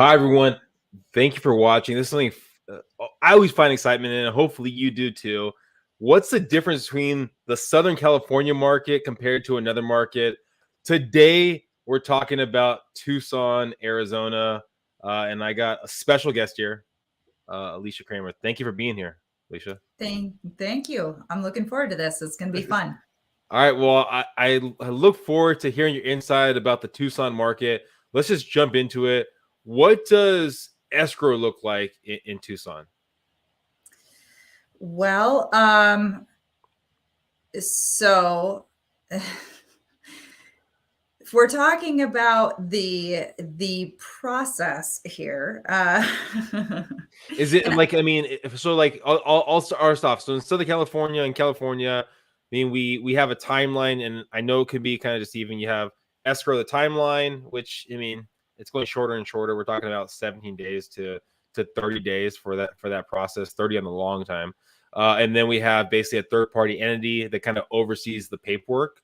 Hi, everyone. Thank you for watching. This is something I always find excitement in, and hopefully you do too. What's the difference between the Southern California market compared to another market? Today, we're talking about Tucson, Arizona, and I got a special guest here, Alicia Kramer. Thank you for being here, Alicia. Thank you. I'm looking forward to this. It's going to be fun. All right. Well, I look forward to hearing your insight about the Tucson market. Let's just jump into it. What does escrow look like in Tucson? Well, so if we're talking about the process here, Is it and like, I mean, if, so like all our stuff. So in Southern California and California, I mean, we have a timeline, and I know it could be kind of deceiving. You have escrow the timeline, which I mean, it's going shorter and shorter. We're talking about 17 days to 30 days for that process, 30 on the long time. And then we have basically a third party entity that kind of oversees the paperwork.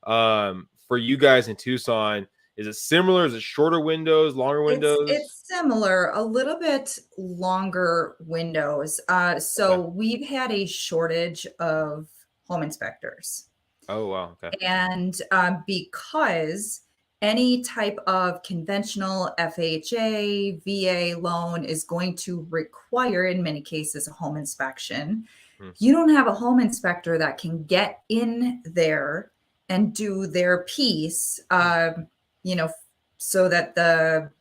For you guys in Tucson, is it similar? Is it shorter windows, longer windows? it's similar, a little bit longer windows. Okay. So we've had a shortage of home inspectors. Oh wow. Okay. And because any type of conventional FHA, VA loan is going to require, in many cases, a home inspection. Hmm. You don't have a home inspector that can get in there and do their piece, you know, so that the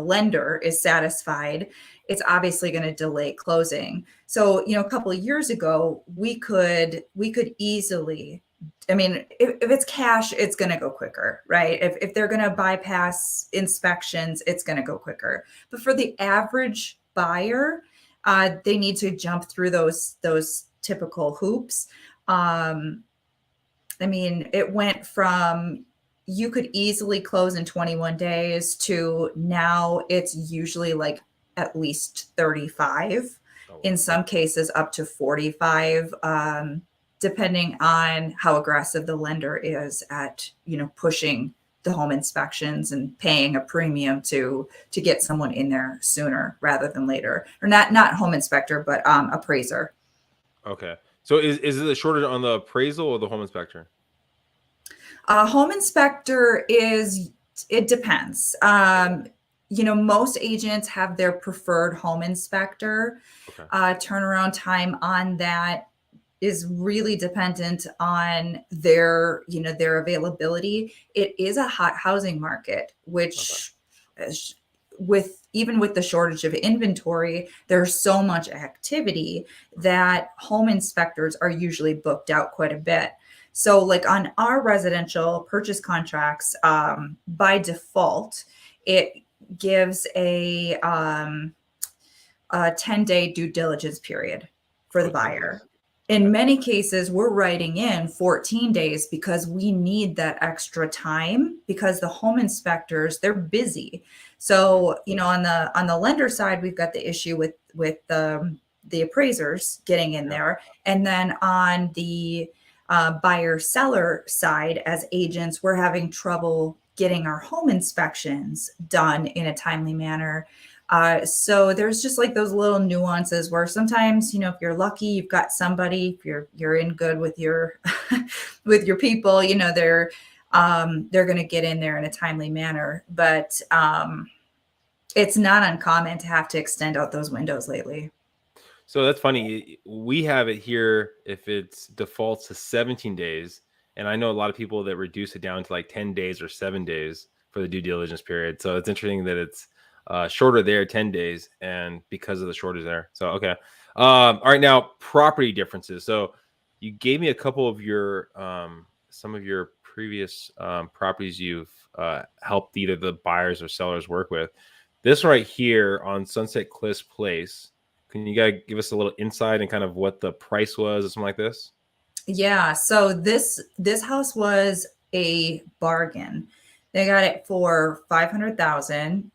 lender is satisfied. It's obviously going to delay closing. So, a couple of years ago, we could easily, I mean, if it's cash, it's going to go quicker, right? If they're going to bypass inspections, it's going to go quicker. But for the average buyer, they need to jump through those typical hoops. I mean, it went from you could easily close in 21 days to now it's usually like at least 35, Oh, wow. in some cases up to 45, depending on how aggressive the lender is at, pushing the home inspections and paying a premium to get someone in there sooner rather than later. Or not home inspector, but appraiser. Okay. So is it a shortage on the appraisal or the home inspector? Home inspector it depends. Most agents have their preferred home inspector. Okay. Turnaround time on that is really dependent on their availability. It is a hot housing market, Okay. which with the shortage of inventory, there's so much activity that home inspectors are usually booked out quite a bit. So, like on our residential purchase contracts, by default, it gives a 10-day due diligence period for the Oh, 10 buyer. days. Okay. In many cases, we're writing in 14 days because we need that extra time because the home inspectors, they're busy. So, on the lender side, we've got the issue with the appraisers getting in Yeah. there. And then on the buyer seller side, as agents, we're having trouble getting our home inspections done in a timely manner. So there's just like those little nuances where sometimes, if you're lucky, you've got somebody, if you're in good with your with your people, they're going to get in there in a timely manner. But it's not uncommon to have to extend out those windows lately. So that's funny. We have it here if it's defaults to 17 days. And I know a lot of people that reduce it down to like 10 days or 7 days for the due diligence period. So it's interesting that it's shorter there, 10 days, and because of the shortage there. So, okay. All right. Now, property differences. So you gave me a couple of some of your previous properties you've helped either the buyers or sellers work with. This right here on Sunset Cliffs Place. Can you guys give us a little insight and kind of what the price was or something like this? Yeah, so this house was a bargain. They got it for 500,000.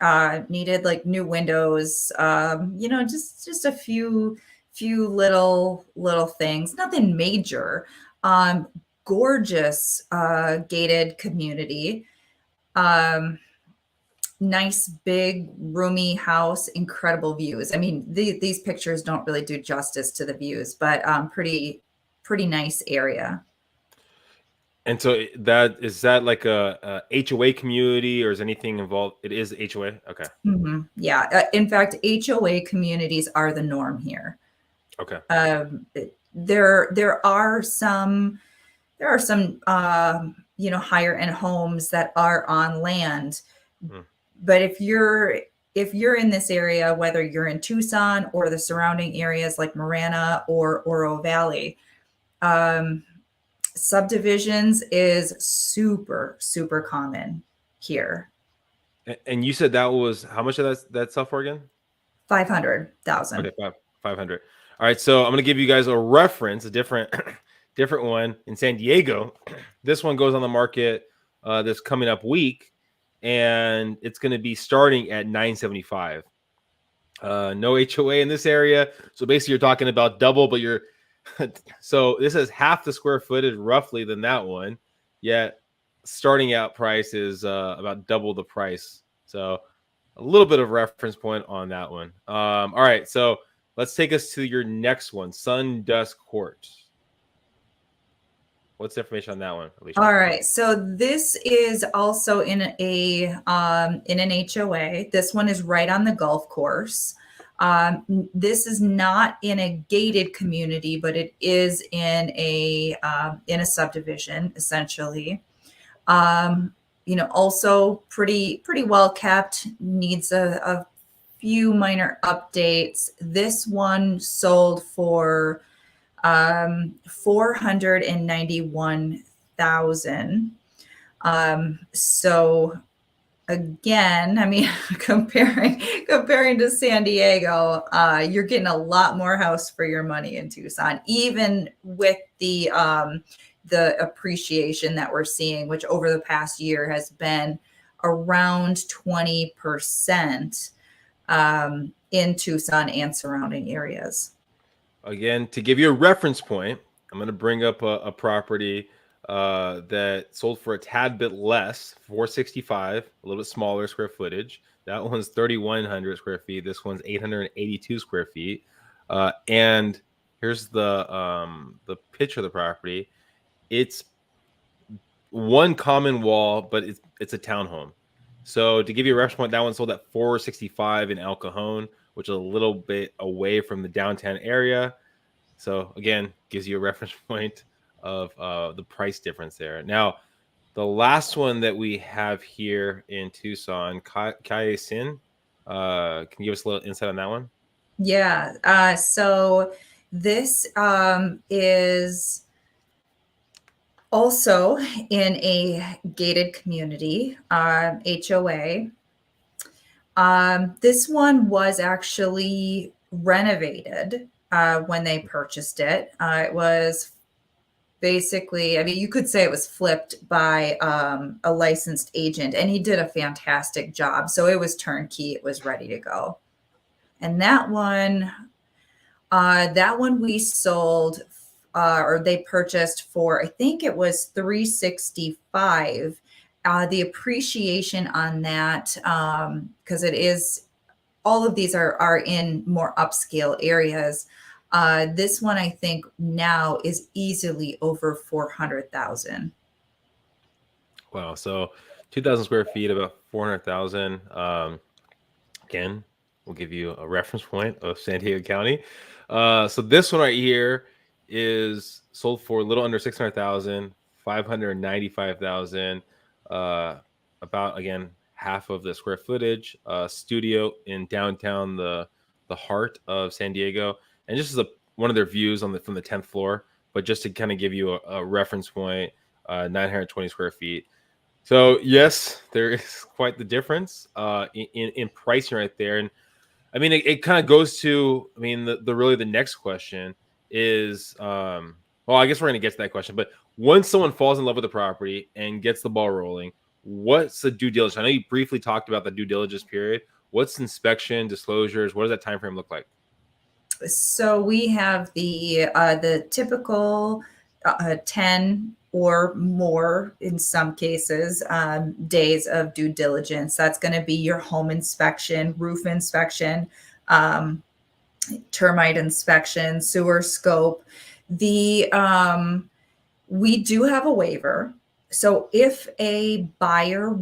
Needed like new windows, just a few little things, nothing major. Um, Gorgeous gated community. Um, nice, big, roomy house, incredible views. I mean, these pictures don't really do justice to the views, but pretty nice area. And so that is that like a HOA community, or is anything involved? It is HOA. Okay. Yeah. In fact, HOA communities are the norm here. Okay. There are some higher end homes that are on land, Mm. but if you're in this area, whether you're in Tucson or the surrounding areas like Marana or Oro Valley, um, subdivisions is super, super common here. And you said that was how much of that sell for again? 500,000. Okay, 500. All right, so I'm gonna give you guys a reference, a different different one in San Diego. This one goes on the market this coming up week, and it's gonna be starting at 975. No HOA in this area, so basically you're talking about double, but you're so this is half the square footage roughly than that one, yet starting out price is about double the price. So a little bit of reference point on that one. All right, so let's take us to your next one, Sun Dust Court. What's the information on that one, Alicia? All right, so this is also in an HOA. This one is right on the golf course. This is not in a gated community, but it is in a subdivision, essentially. Also pretty well kept. Needs a few minor updates. This one sold for 491,000. So again, I mean, comparing to San Diego, you're getting a lot more house for your money in Tucson, even with the appreciation that we're seeing, which over the past year has been around 20% in Tucson and surrounding areas. Again, to give you a reference point, I'm going to bring up a property that sold for a tad bit less, 465, a little bit smaller square footage. That one's 3,100 square feet. This one's 882 square feet. And here's the picture of the property. It's one common wall, but it's a townhome. So to give you a reference point, that one sold at 465 in El Cajon, which is a little bit away from the downtown area. So again, gives you a reference point of the price difference there. Now, the last one that we have here in Tucson, Calle Sin. Can you give us a little insight on that one? Yeah. So this is also in a gated community, HOA. This one was actually renovated when they purchased it. It was basically, I mean, you could say it was flipped by a licensed agent, and he did a fantastic job. So it was turnkey, it was ready to go. And that one we sold or they purchased for, I think it was 365. The appreciation on that, because it is, all of these are in more upscale areas. This one, I think now is easily over 400,000. Wow. So 2,000 square feet, about 400,000. Again, we'll give you a reference point of San Diego County. So this one right here is sold for a little under 600,000, 595,000. About again half of the square footage. Studio in downtown, the heart of San Diego, and just as one of their views on from the 10th floor. But just to kind of give you a reference point, 920 square feet. So yes, there is quite the difference in pricing right there. And I mean, it kind of goes to, I mean, the really the next question is, well, I guess we're going to get to that question. But once someone falls in love with the property and gets the ball rolling, what's the due diligence? I know you briefly talked about the due diligence period. What's inspection, disclosures? What does that time frame look like? So we have the typical 10 or more in some cases, days of due diligence. That's going to be your home inspection, roof inspection, termite inspection, sewer scope. We do have a waiver. So if a buyer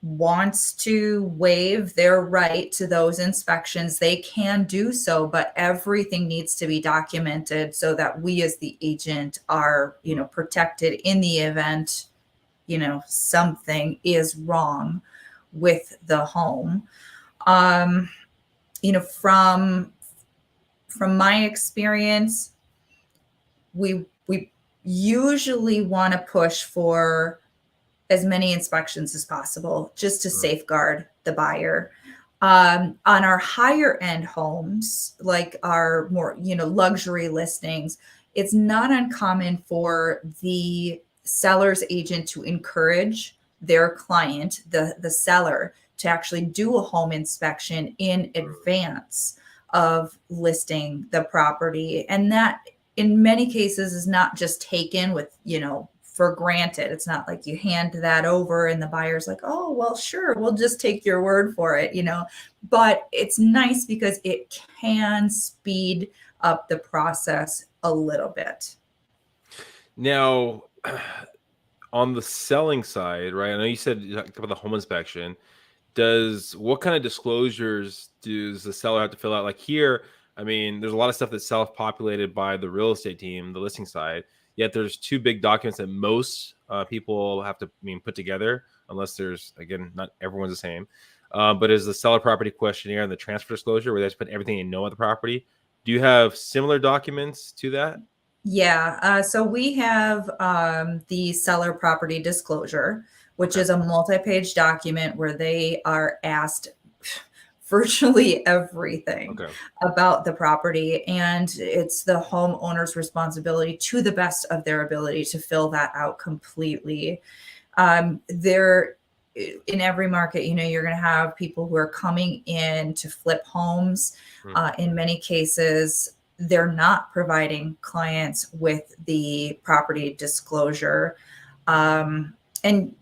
wants to waive their right to those inspections, they can do so, but everything needs to be documented so that we as the agent are, protected in the event, something is wrong with the home. From my experience, we usually want to push for as many inspections as possible just to safeguard the buyer. On our higher end homes, like our more, luxury listings, it's not uncommon for the seller's agent to encourage their client, the seller, to actually do a home inspection in advance of listing the property. And that in many cases is not just taken with, for granted. It's not like you hand that over and the buyer's like, oh, well, sure, we'll just take your word for it, but it's nice because it can speed up the process a little bit. Now, on the selling side, right? I know you talked about the home inspection. What kind of disclosures does the seller have to fill out? Like here, I mean, there's a lot of stuff that's self-populated by the real estate team, the listing side. Yet there's two big documents that most people have to put together, unless there's, again, not everyone's the same. But is the seller property questionnaire and the transfer disclosure, where they just put everything you know about the property. Do you have similar documents to that? Yeah. So we have the seller property disclosure, which is a multi-page document where they are asked virtually everything about the property. And it's the homeowner's responsibility, to the best of their ability, to fill that out completely. In every market, you're going to have people who are coming in to flip homes. In many cases, they're not providing clients with the property disclosure. And,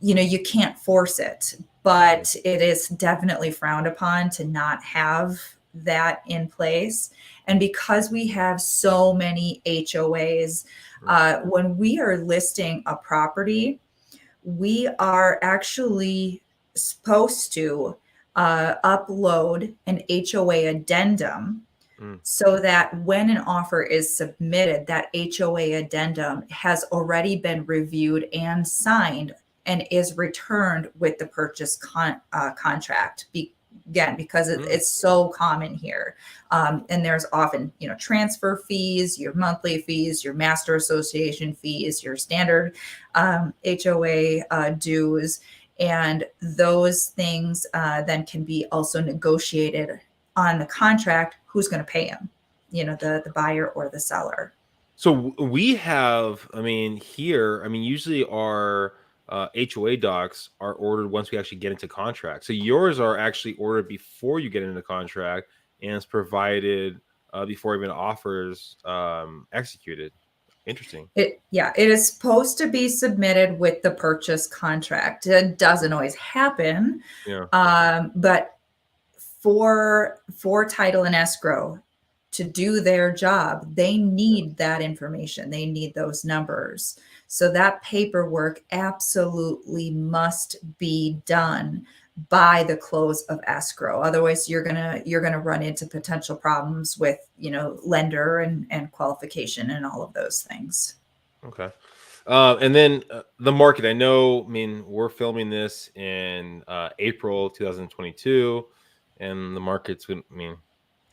you can't force it, but it is definitely frowned upon to not have that in place. And because we have so many HOAs, when we are listing a property, we are actually supposed to upload an HOA addendum so that when an offer is submitted, that HOA addendum has already been reviewed and signed and is returned with the purchase contract. Again, because it's so common here. And there's often, transfer fees, your monthly fees, your master association fees, your standard HOA dues. And those things then can be also negotiated on the contract, who's going to pay them, the buyer or the seller. So we have, here, usually our HOA docs are ordered once we actually get into contract. So yours are actually ordered before you get into contract, and it's provided before even offers executed. Interesting. It is supposed to be submitted with the purchase contract. It doesn't always happen. But for title and escrow to do their job, they need that information. They need those numbers. So that paperwork absolutely must be done by the close of escrow. Otherwise, you're gonna run into potential problems with lender and qualification and all of those things. Okay. And then the market. I know. We're filming this in April 2022, and the market's.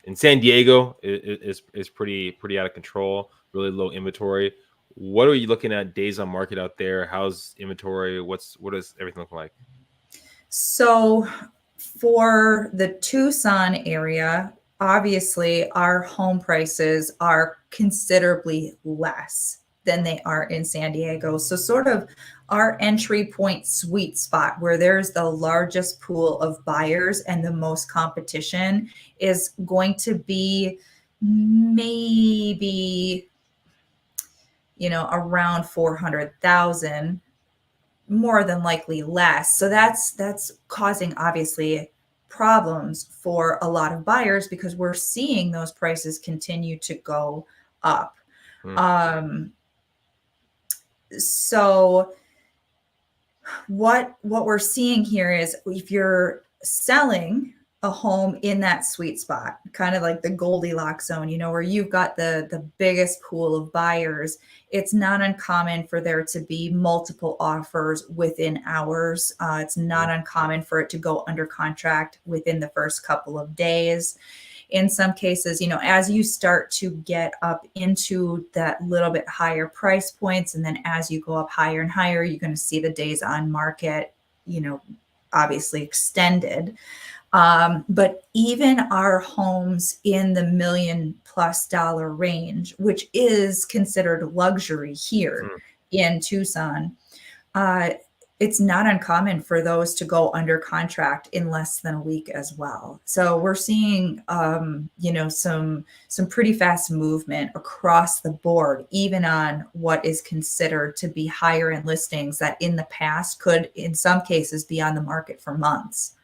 In San Diego is pretty out of control. Really low inventory. What are you looking at days on market out there? How's inventory? What does everything look like? So for the Tucson area, obviously our home prices are considerably less than they are in San Diego. So sort of our entry point sweet spot, where there's the largest pool of buyers and the most competition, is going to be maybe around 400,000, more than likely less. So that's causing obviously problems for a lot of buyers because we're seeing those prices continue to go up. Mm. So what we're seeing here is if you're selling a home in that sweet spot, kind of like the Goldilocks zone, where you've got the biggest pool of buyers, it's not uncommon for there to be multiple offers within hours. It's not uncommon for it to go under contract within the first couple of days. In some cases, as you start to get up into that little bit higher price points, and then as you go up higher and higher, you're going to see the days on market, obviously extended. But even our homes in the $1 million+ range, which is considered luxury here in Tucson, it's not uncommon for those to go under contract in less than a week as well. So we're seeing, some pretty fast movement across the board, even on what is considered to be higher end listings that in the past could, in some cases, be on the market for months.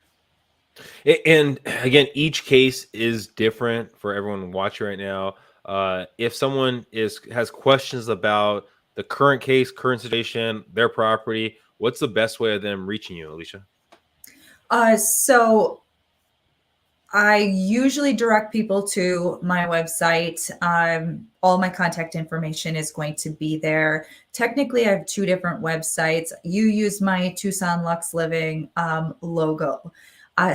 And again, each case is different for everyone watching right now. If someone has questions about the current case, current situation, their property, what's the best way of them reaching you, Alicia? So I usually direct people to my website. All my contact information is going to be there. Technically, I have 2 different websites. You use my Tucson Lux Living logo.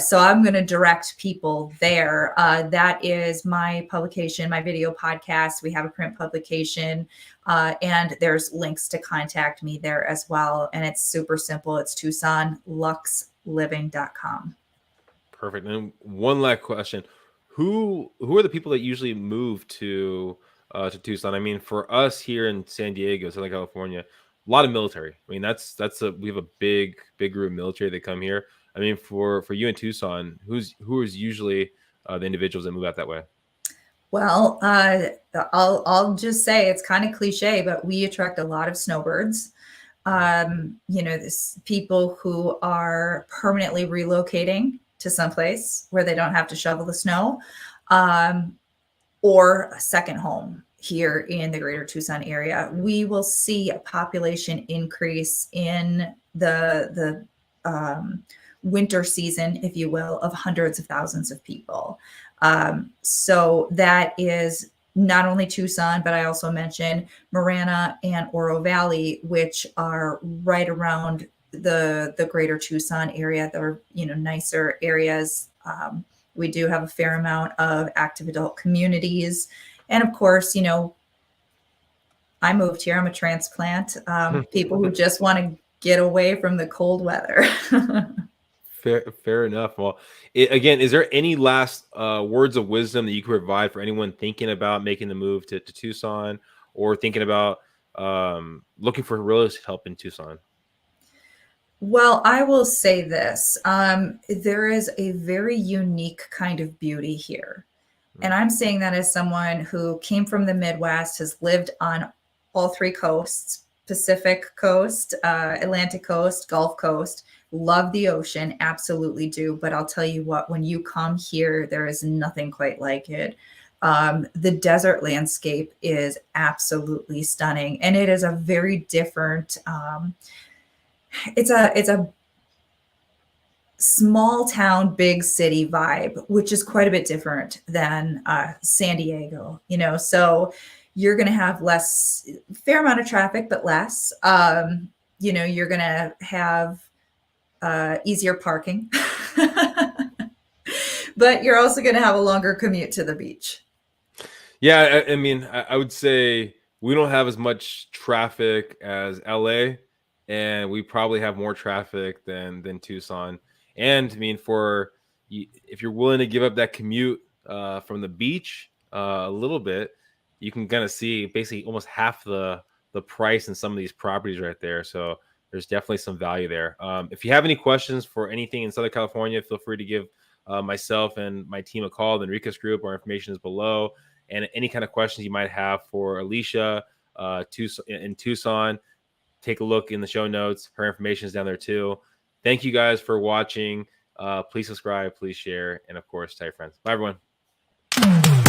So I'm going to direct people there. That is my publication, my video podcast. We have a print publication, and there's links to contact me there as well. And it's super simple. It's TucsonLuxLiving.com. Perfect. And one last question: Who are the people that usually move to Tucson? I mean, for us here in San Diego, Southern California, a lot of military. I mean, we have a big group of military that come here. I mean, for you in Tucson, who is usually the individuals that move out that way? Well, I'll just say it's kind of cliche, but we attract a lot of snowbirds. This people who are permanently relocating to someplace where they don't have to shovel the snow, or a second home here in the greater Tucson area. We will see a population increase in the winter season, if you will, of hundreds of thousands of people. So that is not only Tucson, but I also mentioned Marana and Oro Valley, which are right around the greater Tucson area. They're, nicer areas. We do have a fair amount of active adult communities. And of course, I moved here. I'm a transplant. People who just want to get away from the cold weather. Fair enough. Well, again, is there any last words of wisdom that you could provide for anyone thinking about making the move to Tucson, or thinking about looking for real estate help in Tucson? Well, I will say this. There is a very unique kind of beauty here. And I'm saying that as someone who came from the Midwest, has lived on all 3 coasts, Pacific coast, Atlantic coast, Gulf coast, love the ocean, absolutely do. But I'll tell you what, when you come here, there is nothing quite like it. The desert landscape is absolutely stunning. And it is a very different, it's a small town, big city vibe, which is quite a bit different than San Diego, so you're going to have fair amount of traffic, but less. You're going to have easier parking, but you're also going to have a longer commute to the beach. Yeah, I mean, I would say we don't have as much traffic as LA, and we probably have more traffic than Tucson. And I mean, if you're willing to give up that commute from the beach a little bit, you can kind of see basically almost half the price in some of these properties right there. So there's definitely some value there. If you have any questions for anything in Southern California, feel free to give myself and my team a call. The Enriquez Group, our information is below. And any kind of questions you might have for Alicia, in Tucson. Take a look in the show notes. Her information is down there too. Thank you guys for watching. Please subscribe, please share, and of course, tell your friends. Bye, everyone.